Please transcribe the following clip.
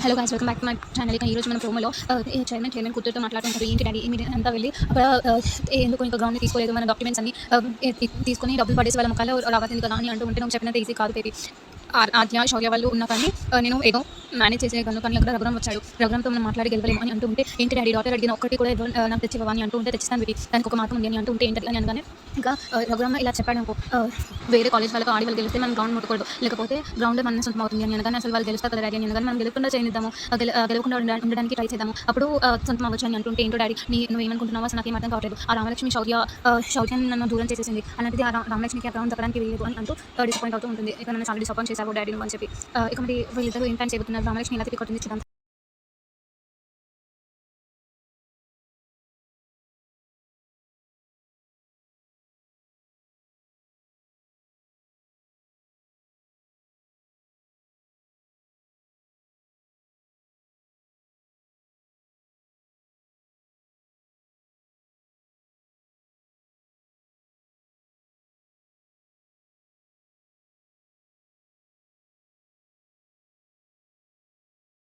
Hello guys, welcome back to my channel. ఈ రోజు మన ప్రోమోలో చైర్మన్ కూతురుతో మాట్లాడుతుంటారు. ఏంటి డాడీ మీరు అంతా వెళ్ళి అక్కడ ఎందుకు ఇంకా గ్రౌండ్ని తీసుకోలేదు, మన డాక్యుమెంట్స్ అన్ని తీసుకొని డబ్బులు పడేసి వాళ్ళ ముఖాల్లో రావాల్సింది కదా అని అంటూ ఉంటే, నువ్వు చెప్పినంత ఈజీ కాదు బేబీ. ఆద్య శౌర్య వాళ్ళు ఉన్నా కానీ నేను ఏదో మేనేజ్ చేసేయగలను, కానీ అక్కడ రఘురామ్ వచ్చాడు. రఘురామ్తో మనం మాట్లాడి గెలవలేము అని అంటూ ఉంటే, ఏంటి డాడీ డాక్టర్ అడిగిన ఒక్కటి కూడా నాకు తెచ్చివ్వని అంటూ ఉంటే, తెచ్చిస్తాను బేబీ, దానికి ఒక మార్గం ఉంది అని అంటూ ఉంటే ఏంటి అని అనగానే, ఇంకా రఘురామ్ ఇలా చెప్పాడు అనుకో, వేరే కాలేజ్ వాళ్ళకి ఆడి వాళ్ళు గెలిస్తే మనం గ్రౌండ్ ముట్టకూడదు, లేకపోతే గ్రౌండ్ మన సొంతం అవుతుంది అని అనగానే, అసలు వాళ్ళు గెలుస్తారు కదా డాడీ అని అనగానే, మనం గెలవకుండా చేయనిద్దాము, గెలవకుండా ఉండడానికి ట్రై చేద్దాము, అప్పుడు సొంతం అవ్వచ్చు అని అంటుంటే, ఏంటో డాడీ నువ్వు ఏమనుకుంటున్నావో అసలు నాకేం అర్థం కావట్లేదు. ఆ రామలక్ష్మి శౌర్యాన్ని నన్ను దూరం చేసేసింది, అలాంటిది ఆ రామలక్ష్మికి ఆ గ్రౌండ్ దక్కడానికి వీలేదు అని అంటూ డిసప్పాయింట్ అవుతూ ఉంటుంది. ఇక నన్ను చాలా డిసప్పాయింట్ చేశావు డాడీ నువ్వు అని చెప్పి. ఇక మరి వీళ్ళిద్దరూ ఏం టైం చెబుతున్నారు, రామలక్ష్మి ఇలా తిరిగి కొట్టింది చూద్దాం.